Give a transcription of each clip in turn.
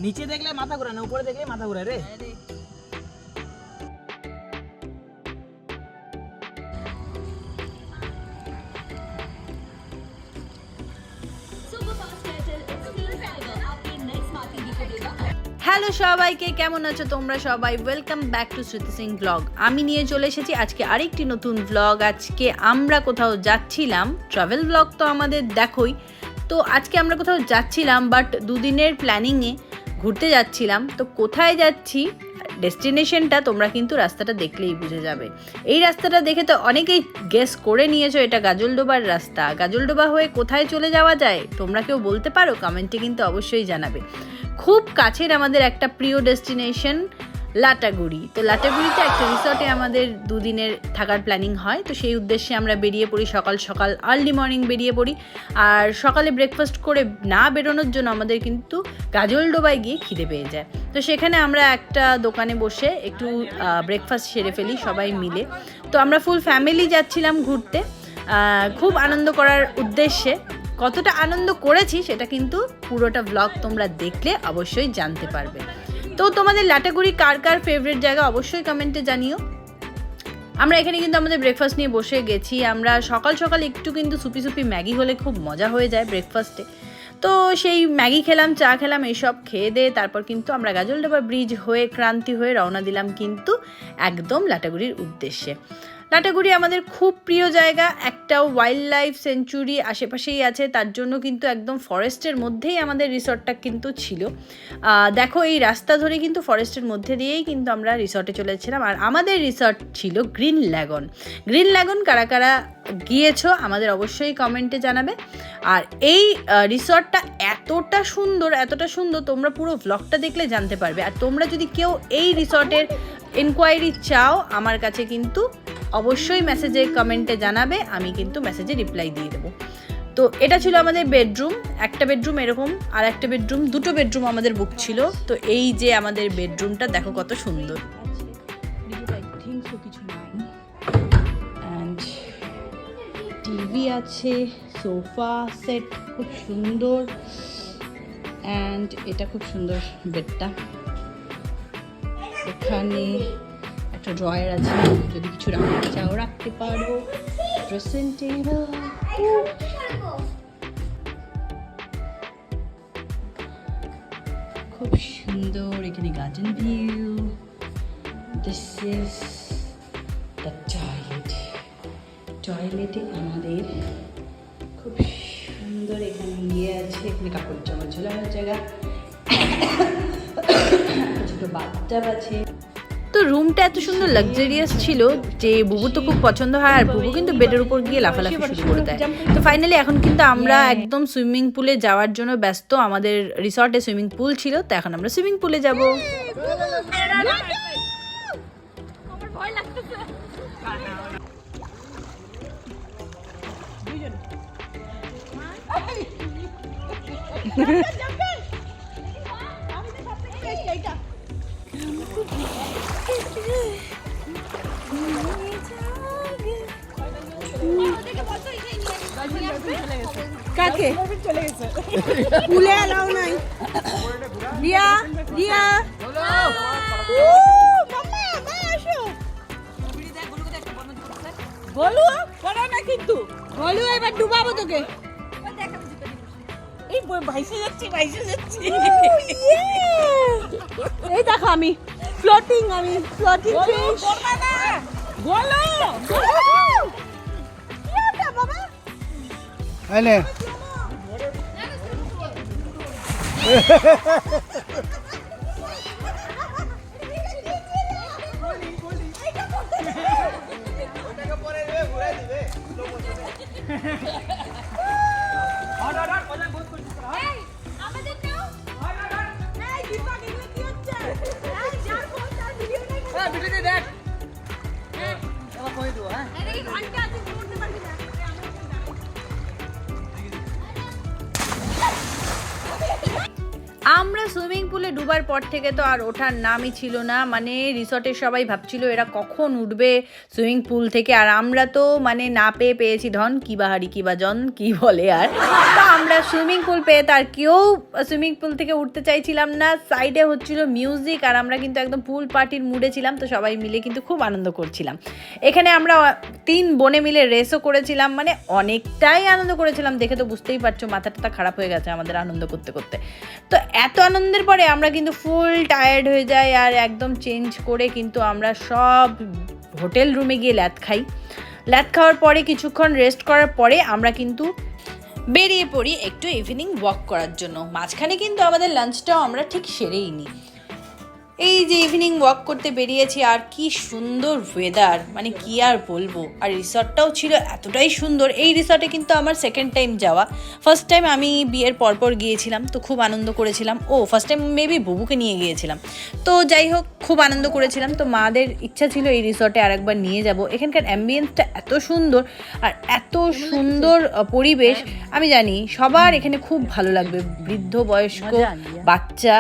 নিচে দেখলে মাথা ঘোরা না, উপরে দেখলে মাথা ঘোরা রে। হ্যালো সবাইকে, কেমন আছো তোমরা সবাই? Welcome back to Shruti Singh blog. আমি নিয়ে চলে এসেছি আজকে আরেকটি নতুন ব্লগ। আজকে আমরা কোথাও যাচ্ছিলাম, ট্রাভেল ব্লগ তো আমাদের দেখোই। তো আজকে আমরা কোথাও যাচ্ছিলাম, বাট দুদিনের প্ল্যানিংয়ে ঘুরতে যাচ্ছিলাম। তো কোথায় যাচ্ছি, ডেস্টিনেশনটা তোমরা কিন্তু রাস্তাটা দেখলেই বুঝে যাবে। এই রাস্তাটা দেখে তো অনেকেই গেস করে নিয়েছো এটা গাজলডোবার রাস্তা। গাজলডোবা হয়ে কোথায় চলে যাওয়া যায় তোমরা কেউ বলতে পারো? কমেন্টে কিন্তু অবশ্যই জানাবে। খুব কাছের আমাদের একটা প্রিয় ডেস্টিনেশন লাটাগুড়ি। তো লাটাগুড়িতে একটা রিসর্টে আমাদের দুদিনের থাকার প্ল্যানিং হয়। তো সেই উদ্দেশ্যে আমরা বেরিয়ে পড়ি সকাল সকাল, আর্লি মর্নিং বেরিয়ে পড়ি। আর সকালে ব্রেকফাস্ট করে না বেরোনোর জন্য আমাদের কিন্তু গাজলডোবায় গিয়ে খিদে পেয়ে যায়। তো সেখানে আমরা একটা দোকানে বসে একটু ব্রেকফাস্ট সেরে ফেলি সবাই মিলে। তো আমরা ফুল ফ্যামিলি যাচ্ছিলাম ঘুরতে, খুব আনন্দ করার উদ্দেশ্যে। কতটা আনন্দ করেছি সেটা কিন্তু পুরোটা ব্লগ তোমরা দেখলে অবশ্যই জানতে পারবে। তো তোমাদের লাটাগুড়ি কার কার ফেভারিট জায়গা অবশ্যই কমেন্টে জানিও। আমরা এখানে কিন্তু আমাদের ব্রেকফাস্ট নিয়ে বসে গেছি। আমরা সকাল সকাল একটু কিন্তু সুপি ম্যাগি হলে খুব মজা হয়ে যায় ব্রেকফাস্টে। তো সেই ম্যাগি খেলাম, চা খেলাম, এইসব খেয়ে দিয়ে তারপর কিন্তু আমরা গাজলডোবা ব্রিজ হয়ে ক্রান্তি হয়ে রওনা দিলাম কিন্তু একদম লাটাগুড়ির উদ্দেশ্যে। লাটাগুড়ি আমাদের খুব প্রিয় জায়গা। একটা ওয়াইল্ড লাইফ সেঞ্চুরি আশেপাশেই আছে, তার জন্য কিন্তু একদম ফরেস্টের মধ্যেই আমাদের রিসর্টটা কিন্তু ছিল। দেখো এই রাস্তা ধরে কিন্তু ফরেস্টের মধ্যে দিয়েই কিন্তু আমরা রিসর্টে চলেছিলাম। আর আমাদের রিসর্ট ছিল গ্রিন ল্যাগন। গ্রিন ল্যাগন কারা কারা গিয়েছো আমাদের অবশ্যই কমেন্টে জানাবে। আর এই রিসর্টটা এতটা সুন্দর তোমরা পুরো ভ্লগটা দেখলে জানতে পারবে। আর তোমরা যদি কেউ এই রিসর্টের এনকোয়ারি চাও আমার কাছে কিন্তু অবশ্যই মেসেজে কমেন্টে জানাবে, আমি কিন্তু মেসেজে রিপ্লাই দিয়ে দেবো। তো এটা ছিল আমাদের বেডরুম। একটা বেডরুম এরকম, আর একটা বেডরুম, দুটো বেডরুম আমাদের বুক ছিল। তো এই যে আমাদের বেডরুমটা দেখো কত সুন্দর। অ্যান্ড টিভি আছে, সোফা সেট খুব সুন্দর। অ্যান্ড এটা খুব সুন্দর বেডটা। এখানে একটা ড্রয়ার আছে, যদি কিছু রাখতে চাও রাখতে পারো। ড্রেসিং টেবিল, খুব সুন্দর। এখানে garden view. This is the toilet. টয়লেটে আমাদের খুব সুন্দর এখানে ইয়ে আছে, এখানে কাপড় জামা ঝোলানোর জায়গা, ছোটো বাথটাব আছে। তো রুমটা এত সুন্দর লাক্সারিয়াস ছিল যে বুবু তো খুব পছন্দ হয়। আর বুবু কিন্তু বেডের উপর গিয়ে লাফালাফি শুরু করে দেয়। তো ফাইনালি এখন কিন্তু আমরা একদম সুইমিং পুলে যাওয়ার জন্য ব্যস্ত। আমাদের রিসর্টে সুইমিং পুল ছিল, তো এখন আমরা সুইমিং পুলে যাব। কাকে পুলে এলাও নাই? রিয়া রিয়া বলু বলো না, কিন্তু বলু এবার ডুবাবো তোকে। এই ভাইসে যাচ্ছি এই দেখো আমি ফ্লোটিং ফিশ। বলো বাবা আইলে আমরা সুইমিং পুলে ডুবার পর থেকে তো আর ওঠার নামই ছিল না, মানে রিসর্টের সবাই ভাবছিল এরা কখন উঠবে সুইমিং পুল থেকে, আর আমরা তো মানে না পেয়েছি ধন কি বাহারি কি বা জন কি বলে, আর তো আমরা সুইমিং পুল পেয়ে তার কেউ সুইমিং পুল থেকে উঠতে চাইছিলাম না। সাইডে হচ্ছিল মিউজিক আর আমরা কিন্তু একদম পুল পার্টির মুডে ছিলাম, তো সবাই মিলে কিন্তু খুব আনন্দ করছিলাম। এখানে আমরা 3 বোনে মিলে রেসও করেছিলাম, মানে অনেকটাই আনন্দ করেছিলাম, দেখে তো বুঝতেই পারছো মাথাটা খারাপ হয়ে গেছে আমাদের আনন্দ করতে করতে। তো এত আনন্দের পরে আমরা কিন্তু ফুল টায়ার্ড হয়ে যাই আর একদম চেঞ্জ করে কিন্তু আমরা সব হোটেল রুমে গিয়ে ল্যাদ খাওয়ার পরে কিছুক্ষণ রেস্ট করার পরে আমরা কিন্তু বেরিয়ে পড়ি একটু ইভিনিং ওয়াক করার জন্য। মাঝখানে কিন্তু আমাদের লাঞ্চটাও আমরা ঠিক সেরেই নিই। এই যে ইভিনিং ওয়াক করতে বেরিয়েছি আর কি সুন্দর ওয়েদার, মানে কি আর বলবো। আর রিসর্টটাও ছিল এতটাই সুন্দর। এই রিসর্টে কিন্তু আমার সেকেন্ড টাইম যাওয়া, ফার্স্ট টাইম আমি বিয়ের পরপর গিয়েছিলাম, তো খুব আনন্দ করেছিলাম। ফার্স্ট টাইম মেবি বুবুকে নিয়ে গিয়েছিলাম, তো যাই হোক খুব আনন্দ করেছিলাম। তো মাদের ইচ্ছা ছিল এই রিসর্টে আরেকবার নিয়ে যাব। এখানকার অ্যাম্বিয়েন্সটা এত সুন্দর আর এত সুন্দর পরিবেশ, আমি জানি সবার এখানে খুব ভালো লাগবে, বৃদ্ধ বয়স্ক বাচ্চা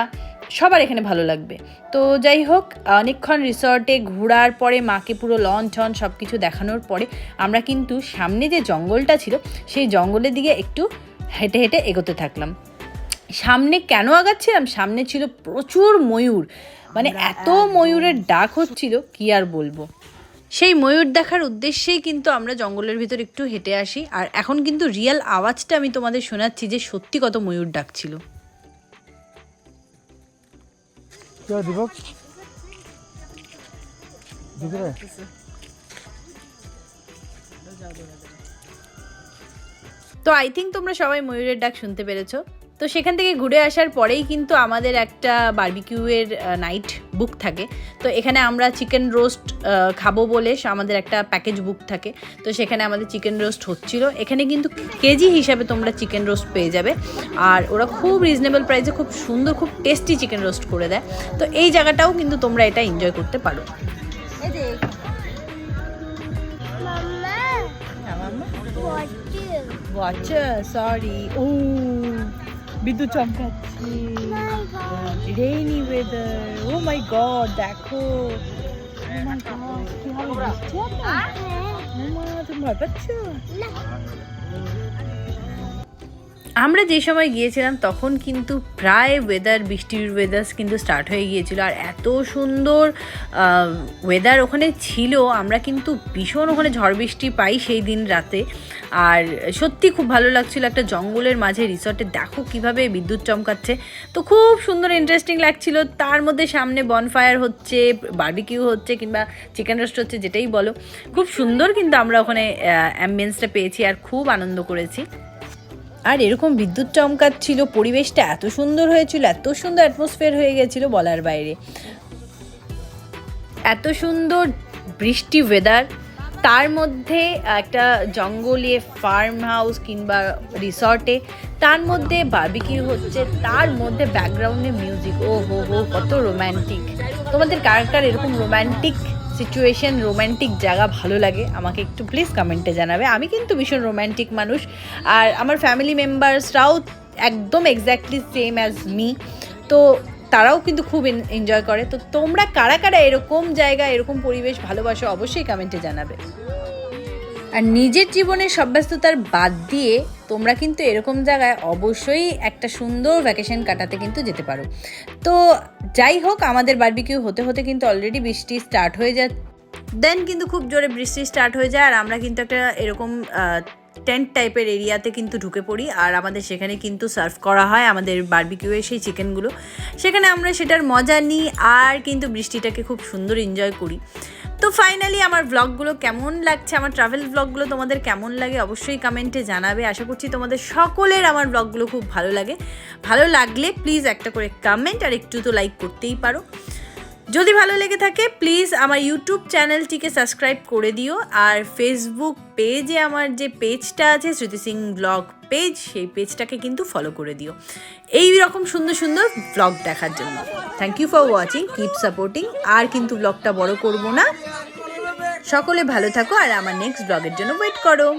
সবার এখানে ভালো লাগবে। তো যাই হোক অনেকক্ষণ রিসর্টে ঘোরার পরে মাকে পুরো লন ঠন সব কিছু দেখানোর পরে আমরা কিন্তু সামনে যে জঙ্গলটা ছিল সেই জঙ্গলের দিকে একটু হেঁটে হেঁটে এগোতে থাকলাম। সামনে কেন আগাচ্ছিলাম, সামনে ছিল প্রচুর ময়ূর, মানে এত ময়ূরের ডাক হচ্ছিল কি আর বলবো। সেই ময়ূর দেখার উদ্দেশ্যেই কিন্তু আমরা জঙ্গলের ভিতর একটু হেঁটে আসি। আর এখন কিন্তু রিয়েল আওয়াজটা আমি তোমাদের শোনাচ্ছি যে সত্যি কত ময়ূর ডাকছিল। তো আই থিঙ্ক তোমরা সবাই ময়ূরের ডাক শুনতে পেরেছো। তো সেখান থেকে ঘুরে আসার পরেই কিন্তু আমাদের একটা বারবিকিউয়ের নাইট বুক থাকে। তো এখানে আমরা চিকেন রোস্ট খাবো বলে আমাদের একটা প্যাকেজ বুক থাকে, তো সেখানে আমাদের চিকেন রোস্ট হচ্ছিল। এখানে কিন্তু কেজি হিসাবে তোমরা চিকেন রোস্ট পেয়ে যাবে, আর ওরা খুব রিজনেবল প্রাইসে খুব সুন্দর খুব টেস্টি চিকেন রোস্ট করে দেয়। তো এই জায়গাটাও কিন্তু তোমরা এটা এনজয় করতে পারো। সরি, ও বিদ্যুৎ চমকাচ্ছে, রেইনি ওয়েদার, ও মাই গড দেখো, ও মাই গড কি হবে, বৃষ্টি হবে? ও মা তুমি ভয় পাচ্ছ? আমরা যে সময় গিয়েছিলাম তখন কিন্তু প্রায় বৃষ্টির ওয়েদার কিন্তু স্টার্ট হয়ে গিয়েছিল, আর এত সুন্দর ওয়েদার ওখানে ছিল। আমরা কিন্তু ভীষণ ওখানে ঝড় বৃষ্টি পাই সেই দিন রাতে, আর সত্যি খুব ভালো লাগছিল। একটা জঙ্গলের মাঝে রিসর্টে দেখো কিভাবে বিদ্যুৎ চমকাচ্ছে, তো খুব সুন্দর ইন্টারেস্টিং লাগছিল। তার মধ্যে সামনে বনফায়ার হচ্ছে, বারবিকিউ হচ্ছে কিংবা চিকেন রোস্ট হচ্ছে, যেটাই বলো, খুব সুন্দর কিন্তু আমরা ওখানে অ্যাম্বিয়েন্সটা পেয়েছি আর খুব আনন্দ করেছি। আর এরকম বিদ্যুৎ চমকাচ্ছিল, পরিবেশটা এত সুন্দর হয়েছিল, এত সুন্দর অ্যাটমসফিয়ার হয়ে গেছিলো বলার বাইরে। এত সুন্দর বৃষ্টি ওয়েদার, তার মধ্যে একটা জঙ্গলে ফার্ম হাউস কিংবা রিসর্টে, তার মধ্যে বারবিকিউ হচ্ছে, তার মধ্যে ব্যাকগ্রাউন্ডে মিউজিক, ও হো হো কত রোম্যান্টিক। তোমাদের কার কার এরকম রোম্যান্টিক সিচুয়েশন, রোম্যান্টিক জায়গা ভালো লাগে আমাকে একটু প্লিজ কমেন্টে জানাবে। আমি কিন্তু ভীষণ রোম্যান্টিক মানুষ, আর আমার ফ্যামিলি মেম্বার্সরাও একদম এক্স্যাক্টলি সেম অ্যাজ মি, তো তারাও কিন্তু খুব এনজয় করে। তো তোমরা কারা কারা এরকম জায়গা এরকম পরিবেশ ভালোবাসো অবশ্যই কমেন্টে জানাবে। আর নিজের জীবনের সব ব্যস্ততার বাদ দিয়ে তোমরা কিন্তু এরকম জায়গায় অবশ্যই একটা সুন্দর ভ্যাকেশন কাটাতে কিন্তু যেতে পারো। তো যাই হোক আমাদের বারবিকিউ হতে হতে কিন্তু অলরেডি বৃষ্টি স্টার্ট হয়ে যায়, দেন কিন্তু খুব জোরে বৃষ্টি স্টার্ট হয়ে যায়, আর আমরা কিন্তু একটা এরকম টেন্ট টাইপের এরিয়াতে কিন্তু ঢুকে পড়ি, আর আমাদের সেখানে কিন্তু সার্ভ করা হয় আমাদের বারবিকিউয়ের সেই চিকেনগুলো। সেখানে আমরা সেটার মজা নিই আর কিন্তু বৃষ্টিটাকে খুব সুন্দর এনজয় করি। তো ফাইনালি আমার ব্লগগুলো কেমন লাগছে, আমার ট্রাভেল ব্লগগুলো তোমাদের কেমন লাগে অবশ্যই কমেন্টে জানাবে। আশা করছি তোমাদের সকলের আমার ব্লগগুলো খুব ভালো লাগে। ভালো লাগলে প্লিজ একটা করে কমেন্ট আর একটু তো লাইক করতেই পারো। যদি ভালো লেগে থাকে প্লিজ আমার ইউটিউব চ্যানেলটিকে সাবস্ক্রাইব করে দিও, আর ফেসবুক পেজে আমার যে পেজটা আছে শ্রুতি সিং ব্লগ পেজ, সেই পেজটাকে কিন্তু ফলো করে দিও এই রকম সুন্দর সুন্দর ব্লগ দেখার জন্য। Thank you for watching, keep supporting. আর কিন্তু ব্লগটা বড় করব না, সকলে ভালো থাকো আর আমার নেক্সট ব্লগের জন্য ওয়েট করো।